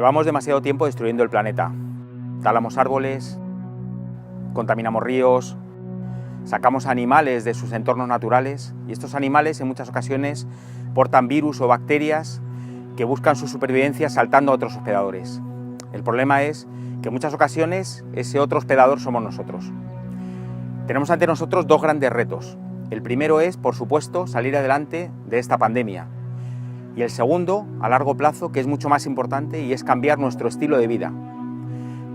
Llevamos demasiado tiempo destruyendo el planeta. Talamos árboles, contaminamos ríos, sacamos animales de sus entornos naturales y estos animales en muchas ocasiones portan virus o bacterias que buscan su supervivencia saltando a otros hospedadores. El problema es que en muchas ocasiones ese otro hospedador somos nosotros. Tenemos ante nosotros dos grandes retos. El primero es, por supuesto, salir adelante de esta pandemia. Y el segundo, a largo plazo, que es mucho más importante, y es cambiar nuestro estilo de vida.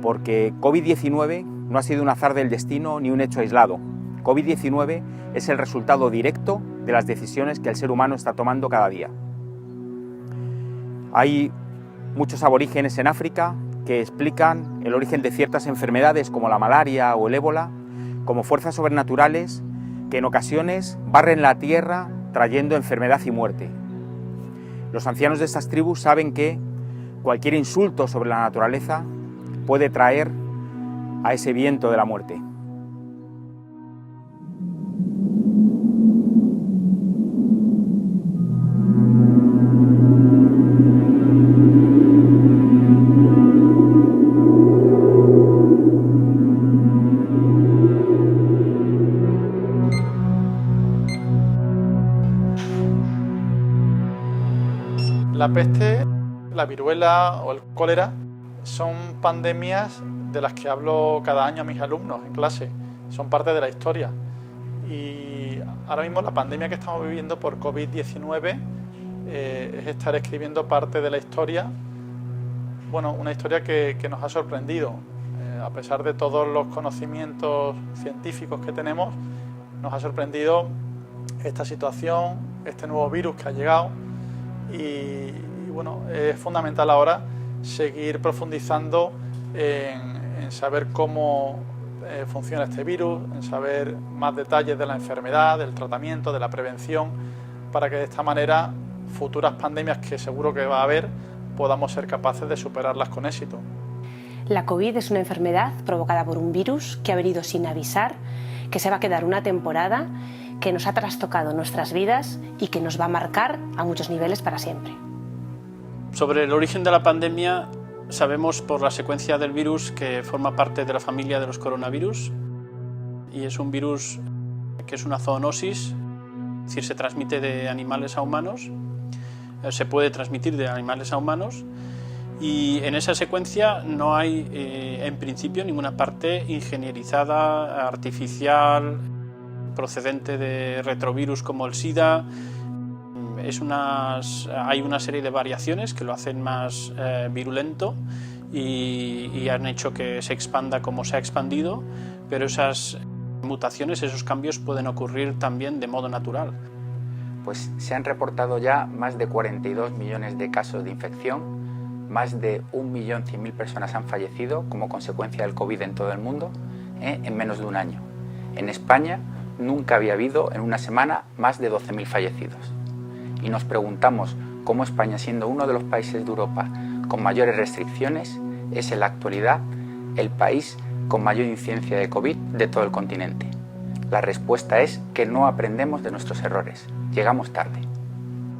Porque COVID-19 no ha sido un azar del destino ni un hecho aislado. COVID-19 es el resultado directo de las decisiones que el ser humano está tomando cada día. Hay muchos aborígenes en África que explican el origen de ciertas enfermedades como la malaria o el ébola como fuerzas sobrenaturales que en ocasiones barren la tierra trayendo enfermedad y muerte. Los ancianos de estas tribus saben que cualquier insulto sobre la naturaleza puede traer a ese viento de la muerte. La peste, la viruela o el cólera son pandemias de las que hablo cada año a mis alumnos en clase, son parte de la historia. Y ahora mismo la pandemia que estamos viviendo por COVID-19 es estar escribiendo parte de la historia, bueno, una historia que nos ha sorprendido. A pesar de todos los conocimientos científicos que tenemos, nos ha sorprendido esta situación, este nuevo virus que ha llegado. Y bueno, es fundamental ahora seguir profundizando en saber cómo funciona este virus, en saber más detalles de la enfermedad, del tratamiento, de la prevención, para que de esta manera futuras pandemias que seguro que va a haber podamos ser capaces de superarlas con éxito. La COVID es una enfermedad provocada por un virus que ha venido sin avisar, que se va a quedar una temporada, que nos ha trastocado nuestras vidas y que nos va a marcar a muchos niveles para siempre. Sobre el origen de la pandemia, sabemos por la secuencia del virus que forma parte de la familia de los coronavirus y es un virus que es una zoonosis, es decir, se transmite de animales a humanos, se puede transmitir de animales a humanos y en esa secuencia no hay en principio ninguna parte ingenierizada, artificial, procedente de retrovirus como el SIDA. Hay una serie de variaciones que lo hacen más virulento y han hecho que se expanda como se ha expandido, pero esas mutaciones, esos cambios pueden ocurrir también de modo natural. Pues se han reportado ya más de 42 millones de casos de infección, más de 1.100.000 personas han fallecido como consecuencia del COVID en todo el mundo en menos de un año. En España nunca había habido en una semana más de 12.000 fallecidos. Y nos preguntamos cómo España, siendo uno de los países de Europa con mayores restricciones, es en la actualidad el país con mayor incidencia de COVID de todo el continente. La respuesta es que no aprendemos de nuestros errores, llegamos tarde.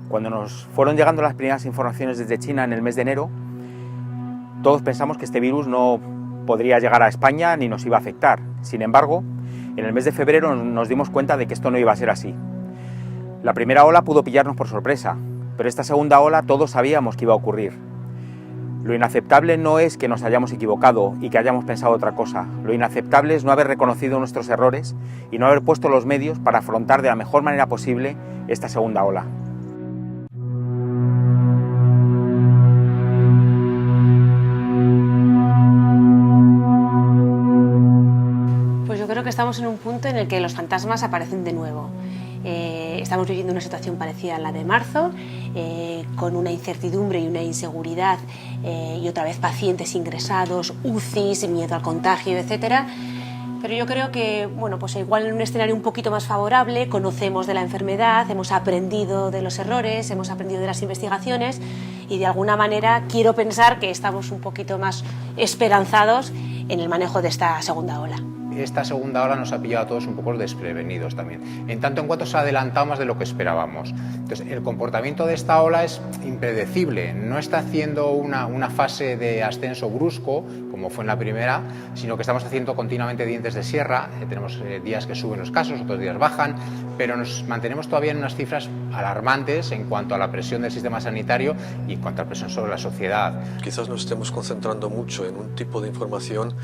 Cuando nos fueron llegando las primeras informaciones desde China en el mes de enero, todos pensamos que este virus no podría llegar a España ni nos iba a afectar. Sin embargo, en el mes de febrero nos dimos cuenta de que esto no iba a ser así. La primera ola pudo pillarnos por sorpresa, pero esta segunda ola todos sabíamos que iba a ocurrir. Lo inaceptable no es que nos hayamos equivocado y que hayamos pensado otra cosa. Lo inaceptable es no haber reconocido nuestros errores y no haber puesto los medios para afrontar de la mejor manera posible esta segunda ola. Que estamos en un punto en el que los fantasmas aparecen de nuevo. Estamos viviendo una situación parecida a la de marzo, con una incertidumbre y una inseguridad y otra vez pacientes ingresados, UCIs, miedo al contagio, etcétera. Pero yo creo que, bueno, pues igual en un escenario un poquito más favorable, conocemos de la enfermedad, hemos aprendido de los errores, hemos aprendido de las investigaciones y de alguna manera quiero pensar que estamos un poquito más esperanzados en el manejo de esta segunda ola. esta segunda ola nos ha pillado a todos un poco desprevenidos también, en tanto en cuanto se ha adelantado más de lo que esperábamos. Entonces, el comportamiento de esta ola es impredecible, no está haciendo una fase de ascenso brusco, como fue en la primera, sino que estamos haciendo continuamente dientes de sierra, tenemos días que suben los casos, otros días bajan, pero nos mantenemos todavía en unas cifras alarmantes en cuanto a la presión del sistema sanitario y en cuanto a la presión sobre la sociedad. Quizás nos estemos concentrando mucho en un tipo de información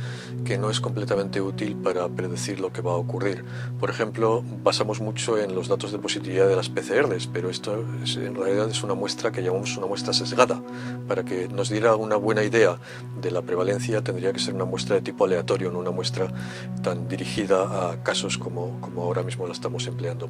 que no es completamente útil para predecir lo que va a ocurrir. Por ejemplo, basamos mucho en los datos de positividad de las PCRs, pero esto en realidad es una muestra que llamamos una muestra sesgada. Para que nos diera una buena idea de la prevalencia tendría que ser una muestra de tipo aleatorio, no una muestra tan dirigida a casos como ahora mismo la estamos empleando.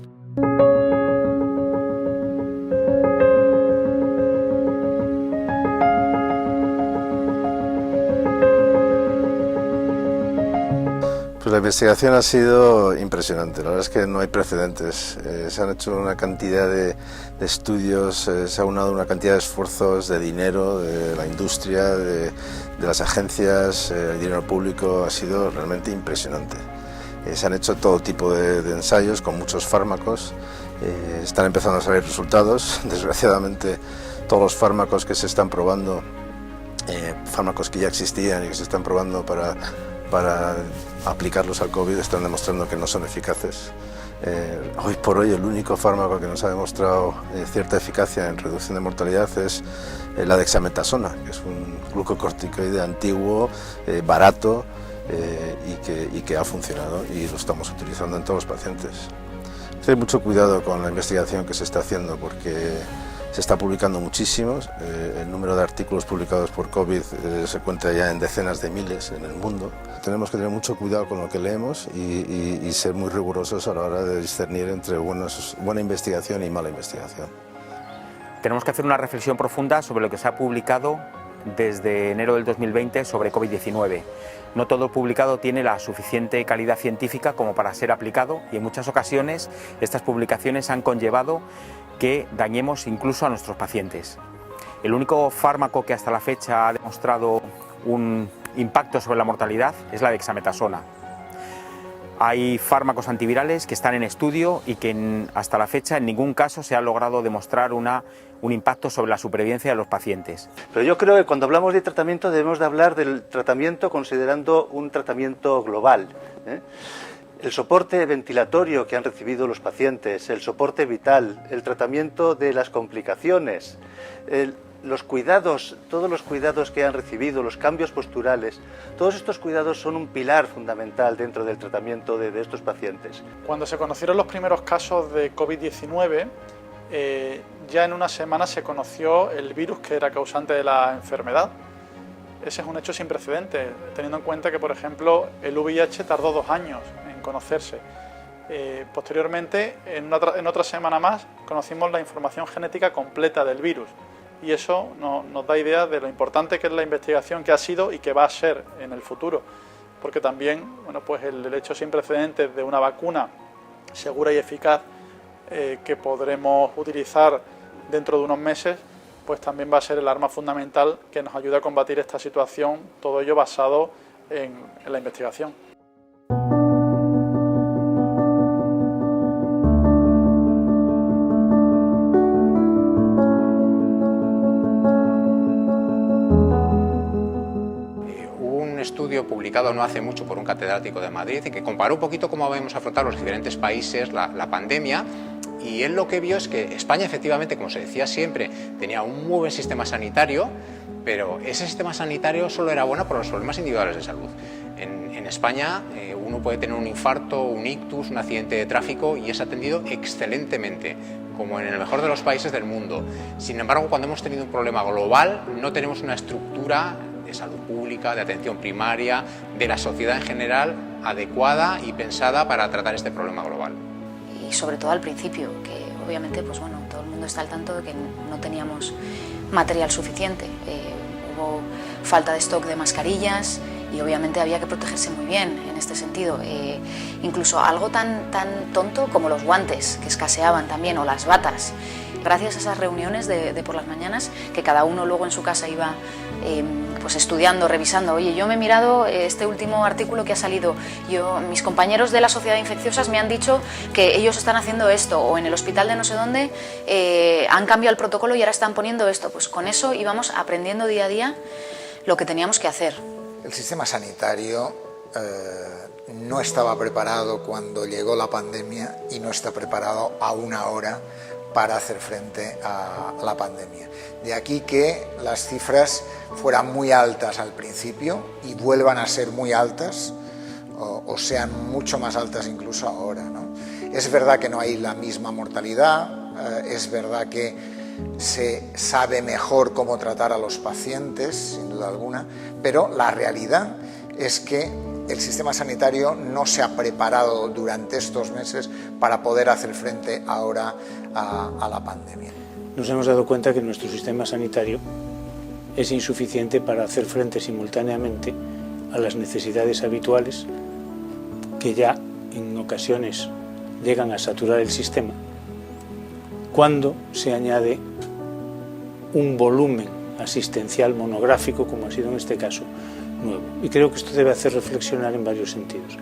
Pues la investigación ha sido impresionante, la verdad es que no hay precedentes. Se han hecho una cantidad de estudios, se ha unado una cantidad de esfuerzos, de dinero, de la industria, de las agencias, el dinero público, ha sido realmente impresionante. Se han hecho todo tipo de ensayos con muchos fármacos, están empezando a salir resultados. Desgraciadamente todos los fármacos que se están probando, fármacos que ya existían y que se están probando para aplicarlos al COVID, están demostrando que no son eficaces. Hoy por hoy el único fármaco que nos ha demostrado cierta eficacia en reducción de mortalidad es la dexametasona, que es un glucocorticoide antiguo, barato y que ha funcionado y lo estamos utilizando en todos los pacientes. Hay mucho cuidado con la investigación que se está haciendo porque se está publicando muchísimo, el número de artículos publicados por COVID se cuenta ya en decenas de miles en el mundo. Tenemos que tener mucho cuidado con lo que leemos y ser muy rigurosos a la hora de discernir entre buena investigación y mala investigación. Tenemos que hacer una reflexión profunda sobre lo que se ha publicado desde enero del 2020 sobre COVID-19. No todo lo publicado tiene la suficiente calidad científica como para ser aplicado y en muchas ocasiones estas publicaciones han conllevado que dañemos incluso a nuestros pacientes. El único fármaco que hasta la fecha ha demostrado un impacto sobre la mortalidad es la dexametasona. Hay fármacos antivirales que están en estudio y que hasta la fecha en ningún caso se ha logrado demostrar un impacto sobre la supervivencia de los pacientes. Pero yo creo que cuando hablamos de tratamiento debemos de hablar del tratamiento considerando un tratamiento global, El soporte ventilatorio que han recibido los pacientes, el soporte vital, el tratamiento de las complicaciones, los cuidados, todos los cuidados que han recibido, los cambios posturales, todos estos cuidados son un pilar fundamental dentro del tratamiento de estos pacientes. Cuando se conocieron los primeros casos de COVID-19, ya en una semana se conoció el virus que era causante de la enfermedad. Ese es un hecho sin precedentes, teniendo en cuenta que, por ejemplo, el VIH tardó 2 años en conocerse. Posteriormente, en otra semana más, conocimos la información genética completa del virus. Y eso nos da idea de lo importante que es la investigación que ha sido y que va a ser en el futuro. Porque también, pues el hecho sin precedentes de una vacuna segura y eficaz que podremos utilizar dentro de unos meses, pues también va a ser el arma fundamental que nos ayude a combatir esta situación, todo ello basado en la investigación. Estudio publicado no hace mucho por un catedrático de Madrid y que comparó un poquito cómo habíamos afrontado los diferentes países la pandemia, y él lo que vio es que España efectivamente, como se decía siempre, tenía un muy buen sistema sanitario, pero ese sistema sanitario solo era bueno por los problemas individuales de salud. En España uno puede tener un infarto, un ictus, un accidente de tráfico y es atendido excelentemente, como en el mejor de los países del mundo. Sin embargo, cuando hemos tenido un problema global, no tenemos una estructura de salud pública, de atención primaria, de la sociedad en general, adecuada y pensada para tratar este problema global. Y sobre todo al principio, que obviamente pues bueno, todo el mundo está al tanto de que no teníamos material suficiente. Hubo falta de stock de mascarillas y obviamente había que protegerse muy bien en este sentido. Incluso algo tan tonto como los guantes, que escaseaban también, o las batas. Gracias a esas reuniones de por las mañanas, que cada uno luego en su casa iba pues estudiando, revisando. Oye, yo me he mirado este último artículo que ha salido. Mis compañeros de la Sociedad de Infecciosas me han dicho que ellos están haciendo esto, o en el hospital de no sé dónde han cambiado el protocolo y ahora están poniendo esto. Pues con eso íbamos aprendiendo día a día lo que teníamos que hacer. El sistema sanitario no estaba preparado cuando llegó la pandemia y no está preparado aún ahora para hacer frente a la pandemia. De aquí que las cifras fueran muy altas al principio y vuelvan a ser muy altas o sean mucho más altas incluso ahora, ¿no? Es verdad que no hay la misma mortalidad, es verdad que se sabe mejor cómo tratar a los pacientes, sin duda alguna, pero la realidad es que el sistema sanitario no se ha preparado durante estos meses para poder hacer frente ahora a la pandemia. Nos hemos dado cuenta que nuestro sistema sanitario es insuficiente para hacer frente simultáneamente a las necesidades habituales que ya en ocasiones llegan a saturar el sistema, cuando se añade un volumen asistencial monográfico, como ha sido en este caso, nuevo. Y creo que esto debe hacer reflexionar en varios sentidos.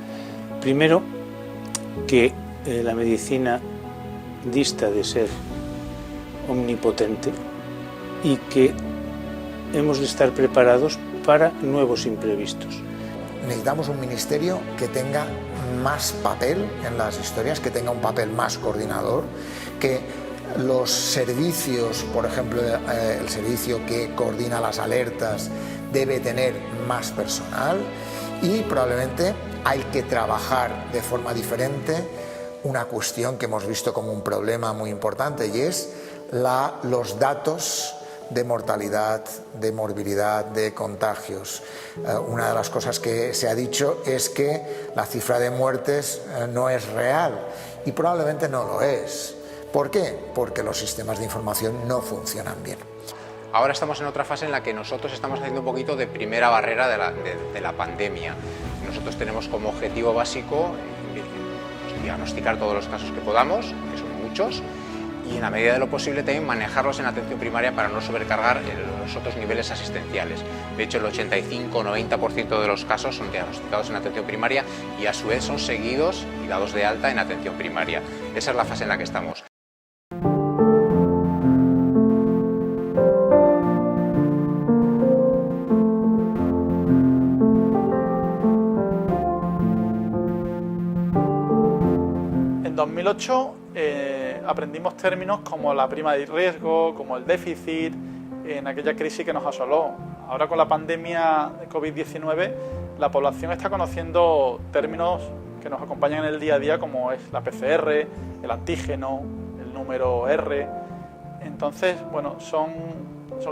Primero, que la medicina dista de ser omnipotente y que hemos de estar preparados para nuevos imprevistos. Necesitamos un ministerio que tenga más papel en las historias, que tenga un papel más coordinador, que los servicios, por ejemplo, el servicio que coordina las alertas, debe tener más personal y probablemente hay que trabajar de forma diferente una cuestión que hemos visto como un problema muy importante y es los datos de mortalidad, de morbilidad, de contagios. Una de las cosas que se ha dicho es que la cifra de muertes no es real y probablemente no lo es. ¿Por qué? Porque los sistemas de información no funcionan bien. Ahora estamos en otra fase en la que nosotros estamos haciendo un poquito de primera barrera de la pandemia. Nosotros tenemos como objetivo básico diagnosticar todos los casos que podamos, que son muchos, y en la medida de lo posible también manejarlos en atención primaria para no sobrecargar los otros niveles asistenciales. De hecho, el 85-90% de los casos son diagnosticados en atención primaria y a su vez son seguidos y dados de alta en atención primaria. Esa es la fase en la que estamos. En 2008 aprendimos términos como la prima de riesgo, como el déficit, en aquella crisis que nos asoló. Ahora con la pandemia de COVID-19 la población está conociendo términos que nos acompañan en el día a día como es la PCR, el antígeno, el número R. Entonces, bueno, son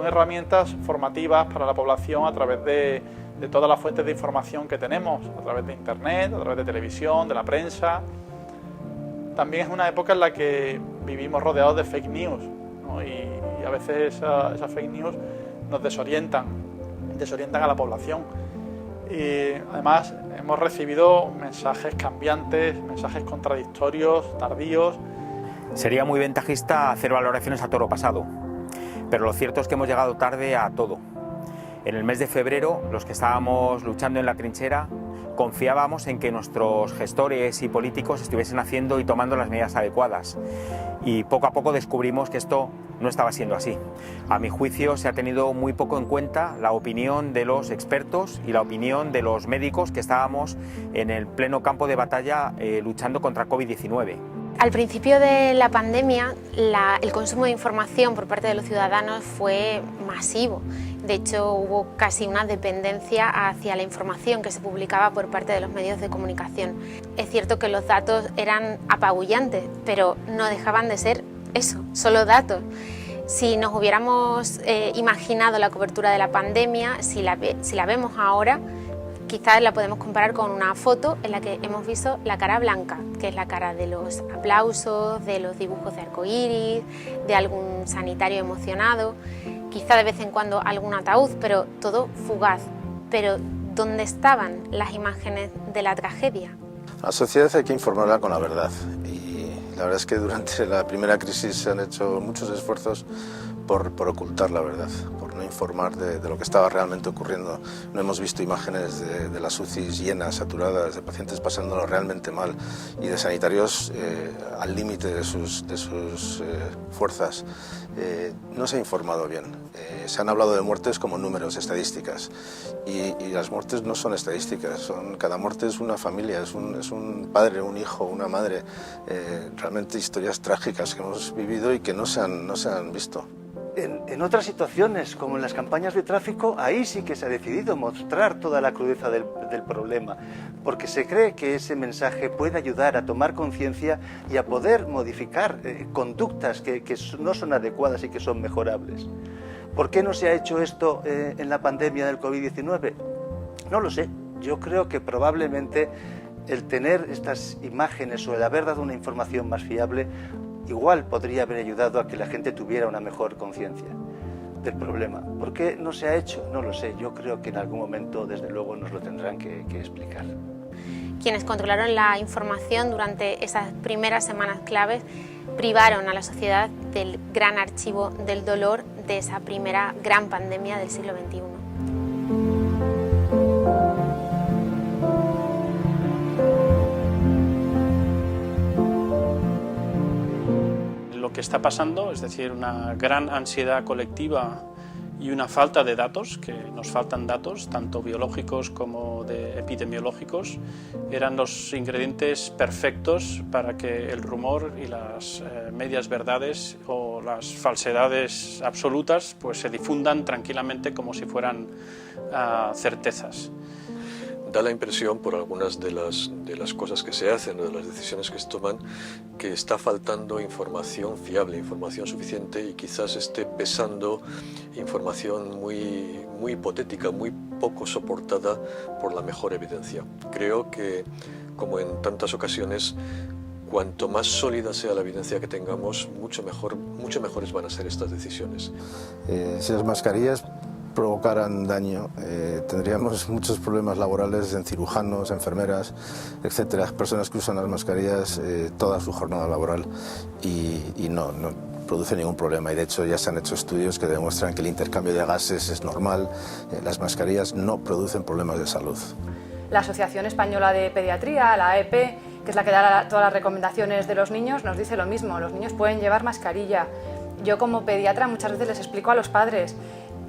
herramientas formativas para la población a través de todas las fuentes de información que tenemos, a través de Internet, a través de televisión, de la prensa. También es una época en la que vivimos rodeados de fake news, ¿no? y a veces esas fake news nos desorientan a la población. Y además hemos recibido mensajes cambiantes, mensajes contradictorios, tardíos. Sería muy ventajista hacer valoraciones a toro pasado, pero lo cierto es que hemos llegado tarde a todo. En el mes de febrero, los que estábamos luchando en la trinchera, confiábamos en que nuestros gestores y políticos estuviesen haciendo y tomando las medidas adecuadas. Y poco a poco descubrimos que esto no estaba siendo así. A mi juicio se ha tenido muy poco en cuenta la opinión de los expertos y la opinión de los médicos que estábamos en el pleno campo de batalla luchando contra COVID-19. Al principio de la pandemia, el consumo de información por parte de los ciudadanos fue masivo. De hecho, hubo casi una dependencia hacia la información que se publicaba por parte de los medios de comunicación. Es cierto que los datos eran apabullantes, pero no dejaban de ser eso, solo datos. Si nos hubiéramos imaginado la cobertura de la pandemia, si la vemos ahora, quizás la podemos comparar con una foto en la que hemos visto la cara blanca, que es la cara de los aplausos, de los dibujos de arcoíris, de algún sanitario emocionado, quizá de vez en cuando algún ataúd, pero todo fugaz. Pero ¿dónde estaban las imágenes de la tragedia? A la sociedad hay que informarla con la verdad y la verdad es que durante la primera crisis se han hecho muchos esfuerzos por ocultar la verdad, por no informar de lo que estaba realmente ocurriendo. No hemos visto imágenes de las UCIs llenas, saturadas, de pacientes pasándolo realmente mal y de sanitarios al límite de sus fuerzas. No se ha informado bien. Se han hablado de muertes como números, estadísticas, y las muertes no son estadísticas, cada muerte es una familia, es un padre, un hijo, una madre, realmente historias trágicas que hemos vivido y que no se han visto. En otras situaciones, como en las campañas de tráfico, ahí sí que se ha decidido mostrar toda la crudeza del problema, porque se cree que ese mensaje puede ayudar a tomar conciencia y a poder modificar conductas que no son adecuadas y que son mejorables. ¿Por qué no se ha hecho esto en la pandemia del COVID-19? No lo sé. Yo creo que probablemente el tener estas imágenes o el haber dado una información más fiable igual podría haber ayudado a que la gente tuviera una mejor conciencia del problema. ¿Por qué no se ha hecho? No lo sé. Yo creo que en algún momento, desde luego, nos lo tendrán que explicar. Quienes controlaron la información durante esas primeras semanas claves privaron a la sociedad del gran archivo del dolor de esa primera gran pandemia del siglo XXI. Lo que está pasando, es decir, una gran ansiedad colectiva y una falta de datos, que nos faltan datos, tanto biológicos como epidemiológicos, eran los ingredientes perfectos para que el rumor y las medias verdades o las falsedades absolutas pues se difundan tranquilamente como si fueran certezas. Da la impresión, por algunas de las cosas que se hacen o de las decisiones que se toman, que está faltando información fiable, información suficiente, y quizás esté pesando información muy hipotética, muy poco soportada por la mejor evidencia. Creo que, como en tantas ocasiones, cuanto más sólida sea la evidencia que tengamos, mucho mejores van a ser estas decisiones. Si las mascarillas provocaran daño, tendríamos muchos problemas laborales en cirujanos, enfermeras, etcétera, personas que usan las mascarillas toda su jornada laboral y no produce ningún problema, y de hecho ya se han hecho estudios que demuestran que el intercambio de gases es normal, las mascarillas no producen problemas de salud. La Asociación Española de Pediatría, la AEP, que es la que da todas las recomendaciones de los niños, nos dice lo mismo: los niños pueden llevar mascarilla. Yo como pediatra muchas veces les explico a los padres.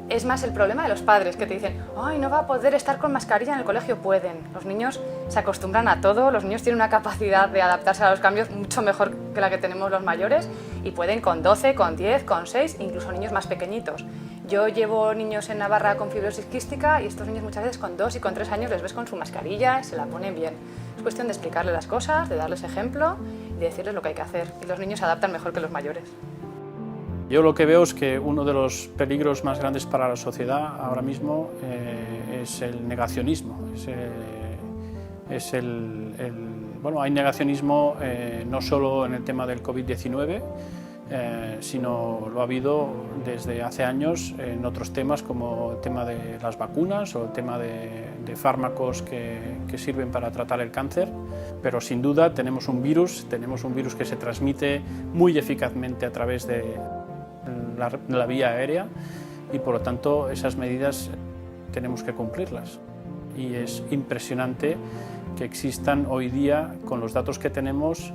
Es más el problema de los padres, que te dicen: ¡ay, no va a poder estar con mascarilla en el colegio! Pueden. Los niños se acostumbran a todo, los niños tienen una capacidad de adaptarse a los cambios mucho mejor que la que tenemos los mayores, y pueden con 12, con 10, con 6, incluso niños más pequeñitos. Yo llevo niños en Navarra con fibrosis quística y estos niños muchas veces con 2 y con 3 años les ves con su mascarilla, se la ponen bien. Es cuestión de explicarles las cosas, de darles ejemplo y de decirles lo que hay que hacer. Y los niños se adaptan mejor que los mayores. Yo lo que veo es que uno de los peligros más grandes para la sociedad ahora mismo es el negacionismo. Bueno, hay negacionismo no solo en el tema del COVID-19, sino lo ha habido desde hace años en otros temas, como el tema de las vacunas o el tema de fármacos que sirven para tratar el cáncer. Pero sin duda tenemos un virus que se transmite muy eficazmente a través de la vía aérea, y por lo tanto esas medidas tenemos que cumplirlas. Y es impresionante que existan hoy día, con los datos que tenemos,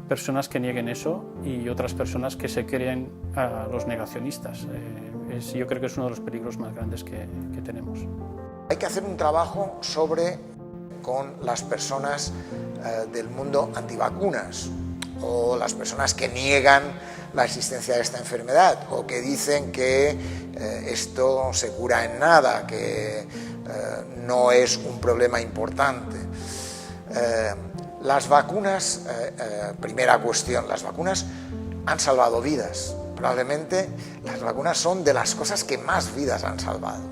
personas que nieguen eso y otras personas que se creen a los negacionistas. Yo creo que es uno de los peligros más grandes que tenemos. Hay que hacer un trabajo con las personas del mundo antivacunas, o las personas que niegan la existencia de esta enfermedad, o que dicen que esto se cura en nada, que no es un problema importante. Las vacunas, primera cuestión, las vacunas han salvado vidas. Probablemente las vacunas son de las cosas que más vidas han salvado,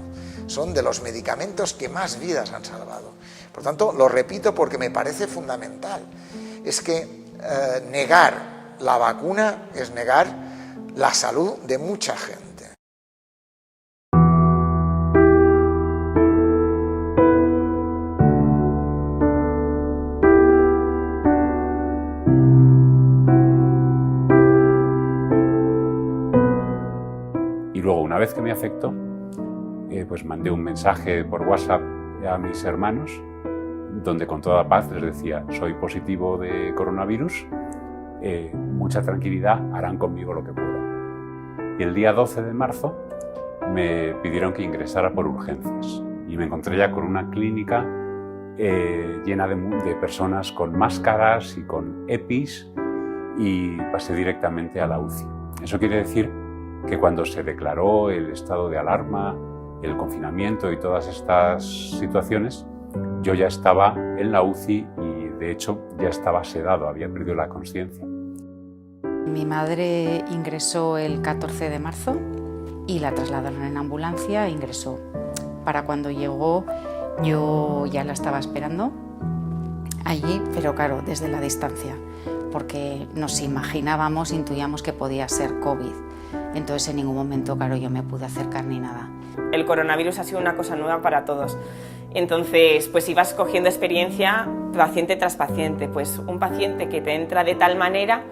son de los medicamentos que más vidas han salvado. Por tanto, lo repito porque me parece fundamental, es que negar la vacuna es negar la salud de mucha gente. Y luego, una vez que me afectó, pues mandé un mensaje por WhatsApp a mis hermanos, donde con toda paz les decía: soy positivo de coronavirus, mucha tranquilidad, harán conmigo lo que puedan. Y el día 12 de marzo me pidieron que ingresara por urgencias y me encontré ya con una clínica llena de personas con máscaras y con EPIs, y pasé directamente a la UCI. Eso quiere decir que cuando se declaró el estado de alarma, el confinamiento y todas estas situaciones, yo ya estaba en la UCI y de hecho ya estaba sedado, había perdido la conciencia. Mi madre ingresó el 14 de marzo y la trasladaron en ambulancia e ingresó. Para cuando llegó yo ya la estaba esperando allí, pero claro, desde la distancia, porque nos imaginábamos, intuíamos que podía ser COVID. Entonces en ningún momento, claro, yo me pude acercar ni nada. El coronavirus ha sido una cosa nueva para todos. Entonces, pues ibas cogiendo experiencia paciente tras paciente. Pues un paciente que te entra de tal manera,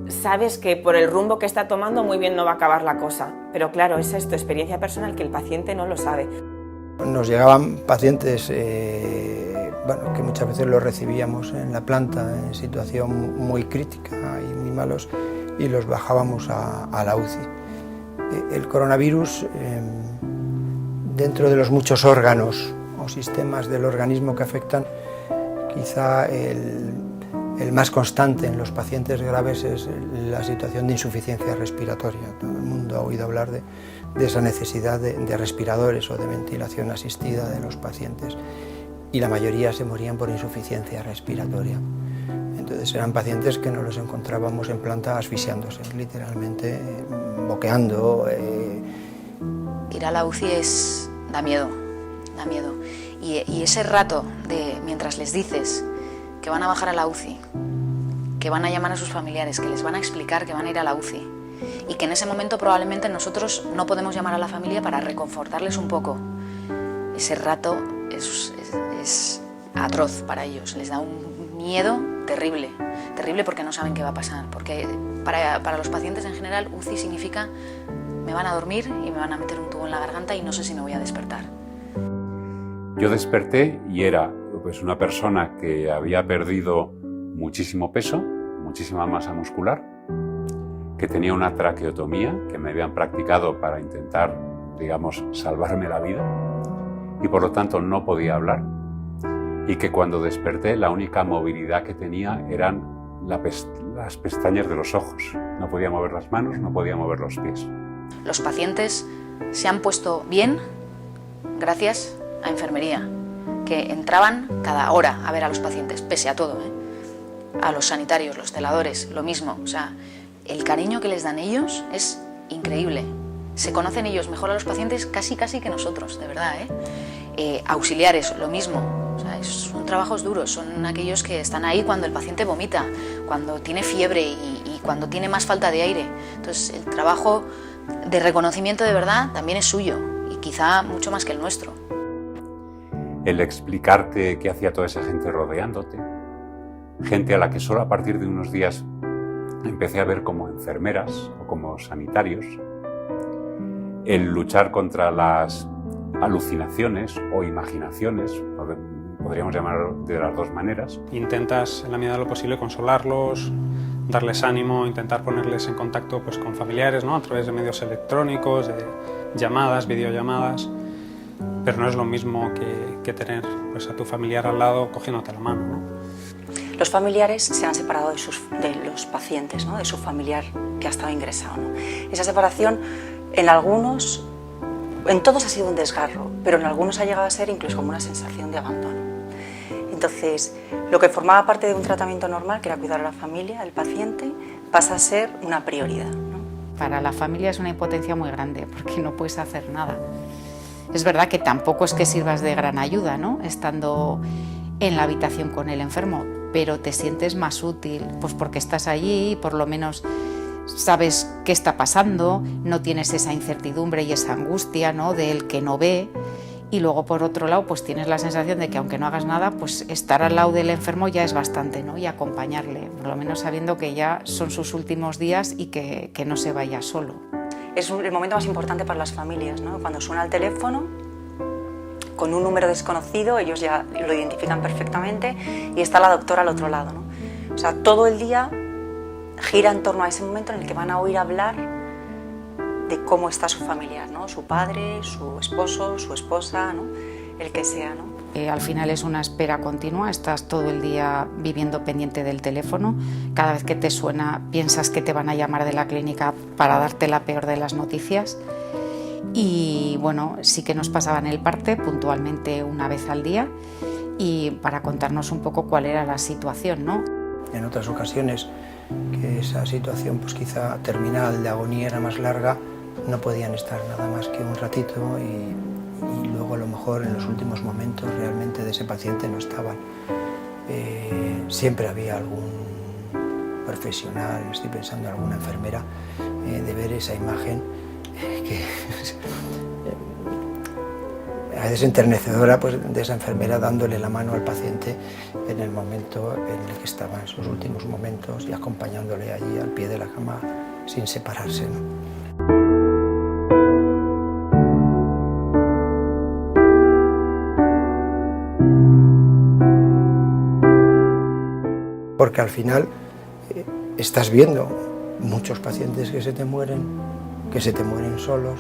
sabes que por el rumbo que está tomando muy bien no va a acabar la cosa. Pero claro, esa es tu experiencia personal, que el paciente no lo sabe. Nos llegaban pacientes que muchas veces los recibíamos en la planta en situación muy crítica y muy malos, y los bajábamos a la UCI. El coronavirus, dentro de los muchos órganos o sistemas del organismo que afectan, quizá el más constante en los pacientes graves es la situación de insuficiencia respiratoria. Todo el mundo ha oído hablar de esa necesidad de respiradores o de ventilación asistida de los pacientes, y la mayoría se morían por insuficiencia respiratoria. Entonces eran pacientes que nos los encontrábamos en planta asfixiándose, literalmente boqueando. Ir a la UCI da miedo. Y ese rato mientras les dices que van a bajar a la UCI, que van a llamar a sus familiares, que les van a explicar que van a ir a la UCI, y que en ese momento probablemente nosotros no podemos llamar a la familia para reconfortarles un poco. Ese rato es atroz para ellos, les da un miedo terrible porque no saben qué va a pasar, porque para los pacientes en general UCI significa: me van a dormir y me van a meter un tubo en la garganta y no sé si me voy a despertar. Yo desperté y era pues una persona que había perdido muchísimo peso, muchísima masa muscular, que tenía una traqueotomía que me habían practicado para intentar, digamos, salvarme la vida, y por lo tanto no podía hablar, y que cuando desperté la única movilidad que tenía eran las pestañas de los ojos. No podía mover las manos, no podía mover los pies. Los pacientes se han puesto bien gracias a enfermería, que entraban cada hora a ver a los pacientes, pese a todo, a los sanitarios, los celadores, lo mismo. O sea, el cariño que les dan ellos es increíble. Se conocen ellos mejor a los pacientes casi que nosotros, de verdad, auxiliares, lo mismo. O sea, son trabajos duros, son aquellos que están ahí cuando el paciente vomita, cuando tiene fiebre y cuando tiene más falta de aire. Entonces, el trabajo de reconocimiento de verdad también es suyo, y quizá mucho más que el nuestro. El explicarte qué hacía toda esa gente rodeándote, gente a la que solo a partir de unos días empecé a ver como enfermeras o como sanitarios, el luchar contra las alucinaciones o imaginaciones, podríamos llamarlo de las dos maneras. Intentas en la medida de lo posible consolarlos, darles ánimo, intentar ponerles en contacto pues, con familiares, ¿no? A través de medios electrónicos, de llamadas, videollamadas, pero no es lo mismo que tener pues, a tu familiar al lado cogiéndote la mano, ¿no? Los familiares se han separado de los pacientes, ¿no? De su familiar que ha estado ingresado, ¿no? Esa separación en todos ha sido un desgarro, pero en algunos ha llegado a ser incluso como una sensación de abandono. Entonces, lo que formaba parte de un tratamiento normal, que era cuidar a la familia, el paciente, pasa a ser una prioridad, ¿no? Para la familia es una impotencia muy grande porque no puedes hacer nada. Es verdad que tampoco es que sirvas de gran ayuda, ¿no? Estando en la habitación con el enfermo, pero te sientes más útil, pues porque estás allí y por lo menos sabes qué está pasando, no tienes esa incertidumbre y esa angustia, ¿no? Del que no ve. Y luego, por otro lado, pues tienes la sensación de que aunque no hagas nada, pues estar al lado del enfermo ya es bastante, ¿no? Y acompañarle, por lo menos sabiendo que ya son sus últimos días y que no se vaya solo. es el momento más importante para las familias, ¿no? Cuando suena el teléfono, con un número desconocido, ellos ya lo identifican perfectamente y está la doctora al otro lado, ¿no? O sea, todo el día gira en torno a ese momento en el que van a oír hablar de cómo está su familiar, ¿no? Su padre, su esposo, su esposa, ¿no? El que sea, ¿no? Al final es una espera continua, estás todo el día viviendo pendiente del teléfono, cada vez que te suena piensas que te van a llamar de la clínica para darte la peor de las noticias. Y bueno, sí que nos pasaban el parte puntualmente una vez al día y para contarnos un poco cuál era la situación, ¿no? En otras ocasiones que esa situación pues quizá terminal de agonía era más larga, no podían estar nada más que un ratito y luego a lo mejor en los últimos momentos realmente de ese paciente no estaban. Siempre había algún profesional, estoy pensando en alguna enfermera, de ver esa imagen que a veces enternecedora, pues, de esa enfermera dándole la mano al paciente en el momento en el que estaba, en sus últimos momentos, y acompañándole allí al pie de la cama sin separarse, ¿no? Porque al final estás viendo muchos pacientes que se te mueren solos,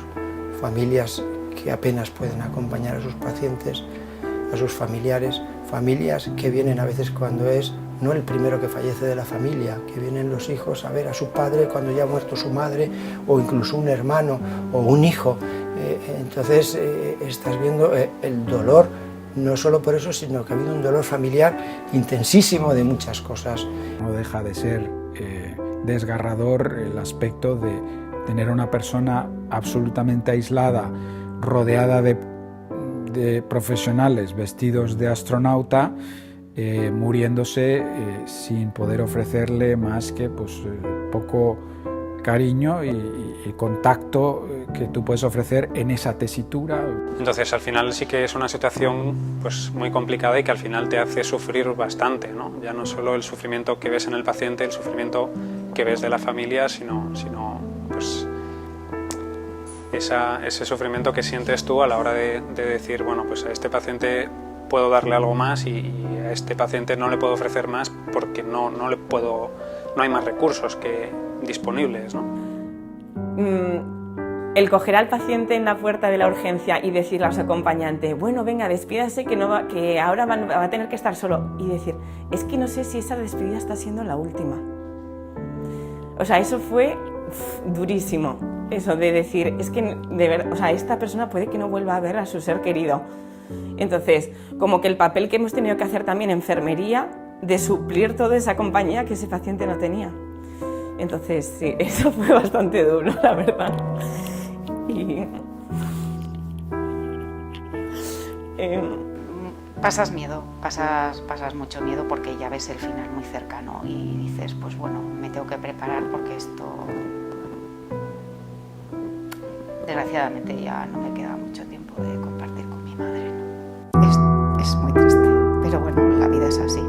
familias que apenas pueden acompañar a sus pacientes, a sus familiares, familias que vienen a veces cuando es no el primero que fallece de la familia, que vienen los hijos a ver a su padre cuando ya ha muerto su madre, o incluso un hermano o un hijo. Entonces estás viendo el dolor, no solo por eso, sino que ha habido un dolor familiar intensísimo de muchas cosas. No deja de ser desgarrador el aspecto de tener a una persona absolutamente aislada, rodeada de profesionales vestidos de astronauta, muriéndose sin poder ofrecerle más que pues, poco cariño y contacto que tú puedes ofrecer en esa tesitura. Entonces al final sí que es una situación pues, muy complicada y que al final te hace sufrir bastante, ¿no? Ya no solo el sufrimiento que ves en el paciente, el sufrimiento que ves de la familia, sino pues, ese sufrimiento que sientes tú a la hora de decir, bueno, pues a este paciente puedo darle algo más y a este paciente no le puedo ofrecer más porque no hay más recursos disponibles, ¿no? El coger al paciente en la puerta de la urgencia y decirle a su acompañante, bueno, venga, despídase que ahora va a tener que estar solo, y decir, es que no sé si esa despedida está siendo la última. O sea, eso fue durísimo, eso de decir, es que de verdad, o sea, esta persona puede que no vuelva a ver a su ser querido. Entonces, como que el papel que hemos tenido que hacer también en enfermería, de suplir toda esa compañía que ese paciente no tenía. Entonces, sí, eso fue bastante duro, la verdad. Y pasas miedo, pasas mucho miedo porque ya ves el final muy cercano y dices, pues bueno, me tengo que preparar porque esto desgraciadamente ya no me queda mucho tiempo de compartir con mi madre, ¿no? Es muy triste, pero bueno, la vida es así.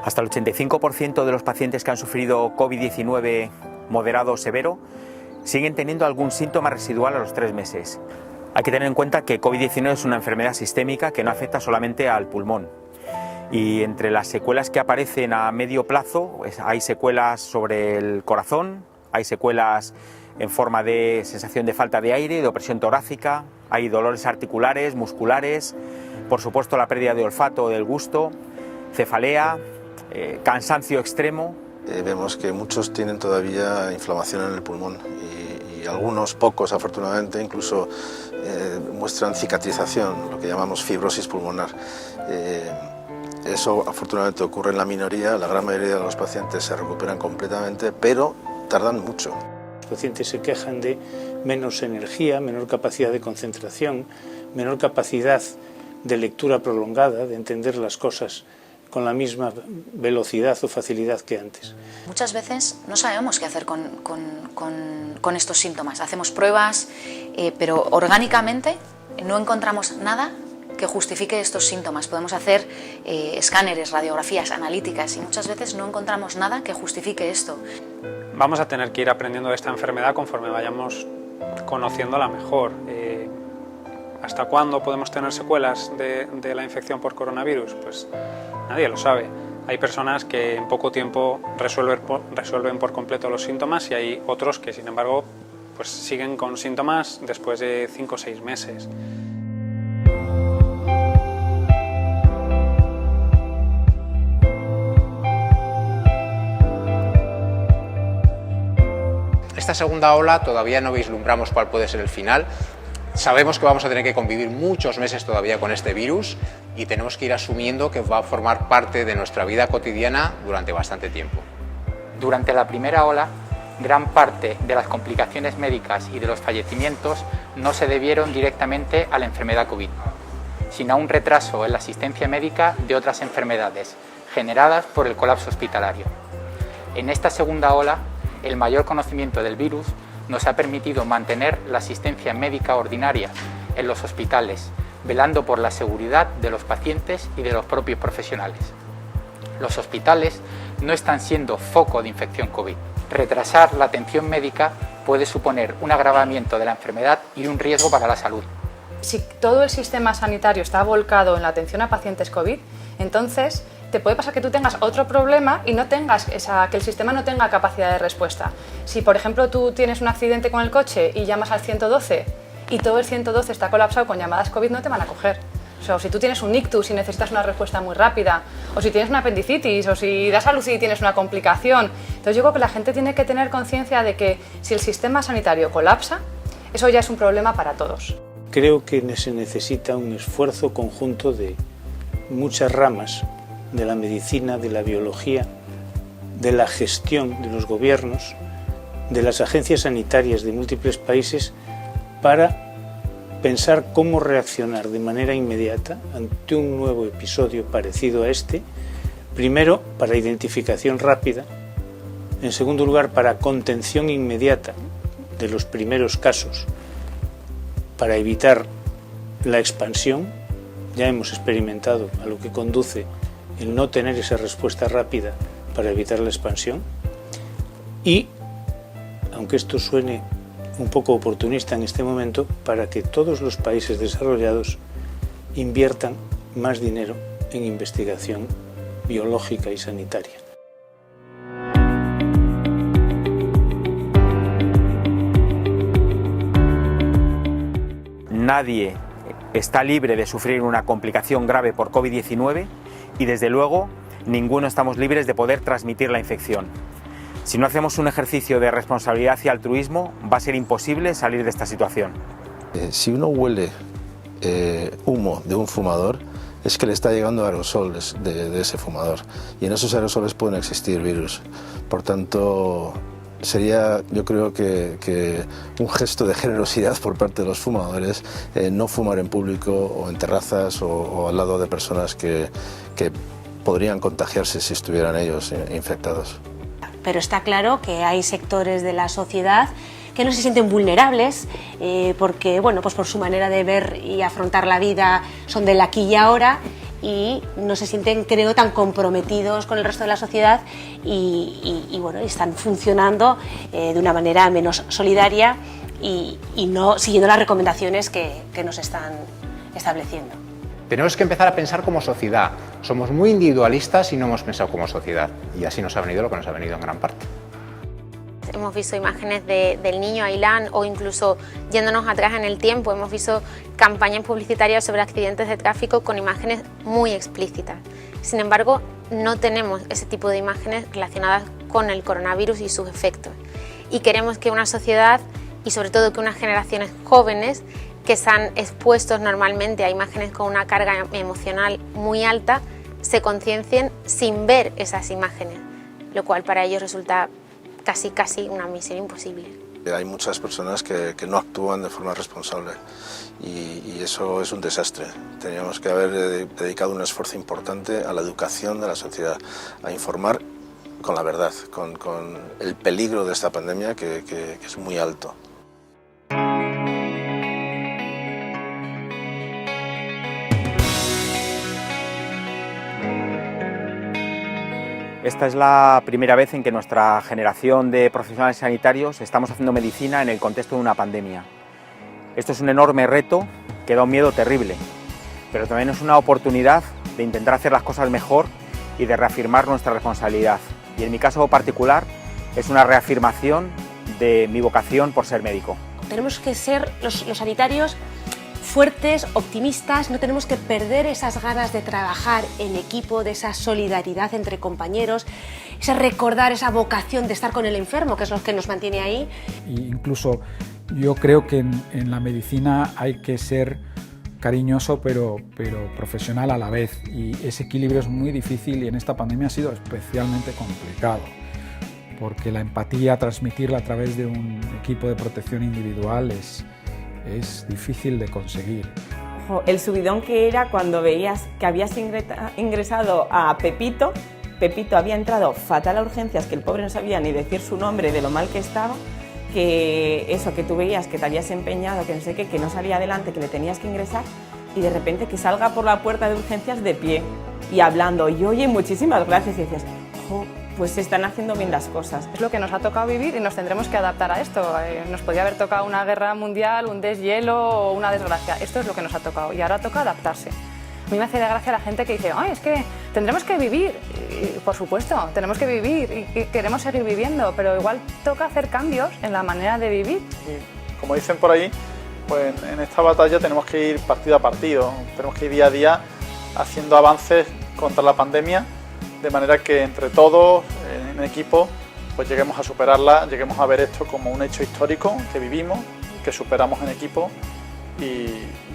Hasta el 85% de los pacientes que han sufrido COVID-19 moderado o severo siguen teniendo algún síntoma residual a los 3 meses. Hay que tener en cuenta que COVID-19 es una enfermedad sistémica que no afecta solamente al pulmón. Y entre las secuelas que aparecen a medio plazo, pues hay secuelas sobre el corazón, hay secuelas en forma de sensación de falta de aire, de opresión torácica, hay dolores articulares, musculares, por supuesto la pérdida de olfato o del gusto, cefalea, cansancio extremo. Vemos que muchos tienen todavía inflamación en el pulmón y algunos, pocos afortunadamente, incluso muestran cicatrización, lo que llamamos fibrosis pulmonar. Eso afortunadamente ocurre en la minoría, la gran mayoría de los pacientes se recuperan completamente, pero tardan mucho. Los pacientes se quejan de menos energía, menor capacidad de concentración, menor capacidad de lectura prolongada, de entender las cosas con la misma velocidad o facilidad que antes. Muchas veces no sabemos qué hacer con estos síntomas. Hacemos pruebas, pero orgánicamente No encontramos nada que justifique estos síntomas. Podemos hacer escáneres, radiografías, analíticas y muchas veces no encontramos nada que justifique esto. Vamos a tener que ir aprendiendo de esta enfermedad conforme vayamos conociéndola mejor. ¿Hasta cuándo podemos tener secuelas de la infección por coronavirus? Pues nadie lo sabe. Hay personas que en poco tiempo resuelven por completo los síntomas y hay otros que, sin embargo, pues siguen con síntomas después de 5 o 6 meses. Esta segunda ola todavía no vislumbramos cuál puede ser el final. Sabemos que vamos a tener que convivir muchos meses todavía con este virus y tenemos que ir asumiendo que va a formar parte de nuestra vida cotidiana durante bastante tiempo. Durante la primera ola, gran parte de las complicaciones médicas y de los fallecimientos no se debieron directamente a la enfermedad COVID, sino a un retraso en la asistencia médica de otras enfermedades generadas por el colapso hospitalario. En esta segunda ola, el mayor conocimiento del virus nos ha permitido mantener la asistencia médica ordinaria en los hospitales, velando por la seguridad de los pacientes y de los propios profesionales. Los hospitales no están siendo foco de infección COVID. Retrasar la atención médica puede suponer un agravamiento de la enfermedad y un riesgo para la salud. Si todo el sistema sanitario está volcado en la atención a pacientes COVID, entonces te puede pasar que tú tengas otro problema y no tengas que el sistema no tenga capacidad de respuesta. Si, por ejemplo, tú tienes un accidente con el coche y llamas al 112 y todo el 112 está colapsado con llamadas COVID, no te van a coger. O sea, si tú tienes un ictus y necesitas una respuesta muy rápida, o si tienes una apendicitis, o si das a luz y tienes una complicación. Entonces yo creo que la gente tiene que tener conciencia de que si el sistema sanitario colapsa, eso ya es un problema para todos. Creo que se necesita un esfuerzo conjunto de muchas ramas de la medicina, de la biología, de la gestión de los gobiernos, de las agencias sanitarias de múltiples países para pensar cómo reaccionar de manera inmediata ante un nuevo episodio parecido a este, primero para identificación rápida, en segundo lugar para contención inmediata de los primeros casos, para evitar la expansión. Ya hemos experimentado a lo que conduce el no tener esa respuesta rápida para evitar la expansión y, aunque esto suene un poco oportunista en este momento, para que todos los países desarrollados inviertan más dinero en investigación biológica y sanitaria. Nadie está libre de sufrir una complicación grave por COVID-19 y, desde luego, ninguno estamos libres de poder transmitir la infección. Si no hacemos un ejercicio de responsabilidad y altruismo, va a ser imposible salir de esta situación. Si uno huele humo de un fumador, es que le está llegando aerosoles de ese fumador, y en esos aerosoles pueden existir virus. Por tanto, sería, yo creo que un gesto de generosidad por parte de los fumadores no fumar en público o en terrazas o al lado de personas que podrían contagiarse si estuvieran ellos infectados. Pero está claro que hay sectores de la sociedad que no se sienten vulnerables porque, bueno, pues por su manera de ver y afrontar la vida son del aquí y ahora y no se sienten, creo, tan comprometidos con el resto de la sociedad y bueno, están funcionando de una manera menos solidaria y no siguiendo las recomendaciones que nos están estableciendo. Tenemos que empezar a pensar como sociedad. Somos muy individualistas y no hemos pensado como sociedad. Y así nos ha venido lo que nos ha venido en gran parte. Hemos visto imágenes del niño Ailán o incluso yéndonos atrás en el tiempo, hemos visto campañas publicitarias sobre accidentes de tráfico con imágenes muy explícitas. Sin embargo, no tenemos ese tipo de imágenes relacionadas con el coronavirus y sus efectos. Y queremos que una sociedad y sobre todo que unas generaciones jóvenes que están expuestos normalmente a imágenes con una carga emocional muy alta, se conciencien sin ver esas imágenes, lo cual para ellos resulta casi una misión imposible. Hay muchas personas que no actúan de forma responsable y eso es un desastre. Teníamos que haber dedicado un esfuerzo importante a la educación de la sociedad, a informar con la verdad, con el peligro de esta pandemia que es muy alto. Esta es la primera vez en que nuestra generación de profesionales sanitarios estamos haciendo medicina en el contexto de una pandemia. Esto es un enorme reto que da un miedo terrible, pero también es una oportunidad de intentar hacer las cosas mejor y de reafirmar nuestra responsabilidad. Y en mi caso particular es una reafirmación de mi vocación por ser médico. Tenemos que ser los sanitarios fuertes, optimistas, no tenemos que perder esas ganas de trabajar en equipo, de esa solidaridad entre compañeros, ese recordar esa vocación de estar con el enfermo, que es lo que nos mantiene ahí. Y incluso yo creo que en la medicina hay que ser cariñoso pero profesional a la vez, y ese equilibrio es muy difícil y en esta pandemia ha sido especialmente complicado, porque la empatía, transmitirla a través de un equipo de protección individual es difícil de conseguir. El subidón que era cuando veías que habías ingresado a Pepito. Pepito había entrado fatal a urgencias, que el pobre no sabía ni decir su nombre de lo mal que estaba, que eso, que tú veías que te habías empeñado, que no sé qué, que no salía adelante, que le tenías que ingresar, y de repente que salga por la puerta de urgencias de pie y hablando, y oye, muchísimas gracias, y decías, jo, pues se están haciendo bien las cosas. Es lo que nos ha tocado vivir y nos tendremos que adaptar a esto. Nos podía haber tocado una guerra mundial, un deshielo o una desgracia. Esto es lo que nos ha tocado y ahora toca adaptarse. A mí me hace de gracia la gente que dice, ay, es que tendremos que vivir. Y, por supuesto, tenemos que vivir y queremos seguir viviendo, pero igual toca hacer cambios en la manera de vivir. Y como dicen por ahí, pues en esta batalla tenemos que ir partido a partido, tenemos que ir día a día haciendo avances contra la pandemia, de manera que entre todos, en equipo, pues lleguemos a superarla, lleguemos a ver esto como un hecho histórico que vivimos, que superamos en equipo y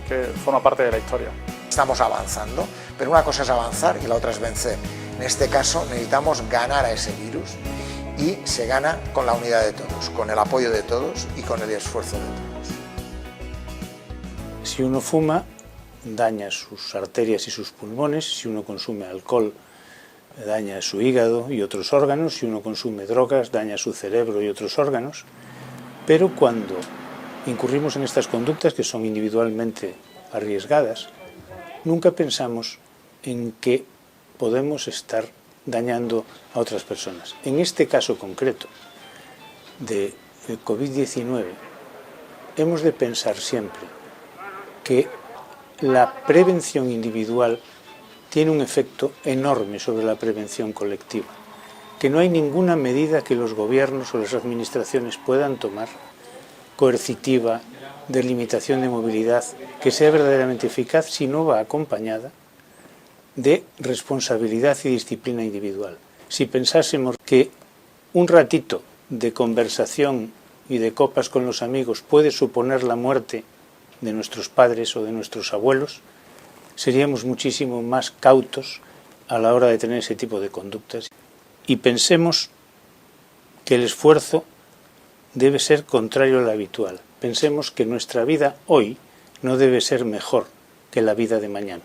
que forma parte de la historia. Estamos avanzando, pero una cosa es avanzar y la otra es vencer. En este caso necesitamos ganar a ese virus y se gana con la unidad de todos, con el apoyo de todos y con el esfuerzo de todos. Si uno fuma, daña sus arterias y sus pulmones. Si uno consume alcohol, daña su hígado y otros órganos. Si uno consume drogas, daña su cerebro y otros órganos. Pero cuando incurrimos en estas conductas, que son individualmente arriesgadas, nunca pensamos en que podemos estar dañando a otras personas. En este caso concreto de COVID-19, hemos de pensar siempre que la prevención individual tiene un efecto enorme sobre la prevención colectiva, que no hay ninguna medida que los gobiernos o las administraciones puedan tomar, coercitiva, de limitación de movilidad, que sea verdaderamente eficaz si no va acompañada de responsabilidad y disciplina individual. Si pensásemos que un ratito de conversación y de copas con los amigos puede suponer la muerte de nuestros padres o de nuestros abuelos, seríamos muchísimo más cautos a la hora de tener ese tipo de conductas. Y pensemos que el esfuerzo debe ser contrario al habitual. Pensemos que nuestra vida hoy no debe ser mejor que la vida de mañana.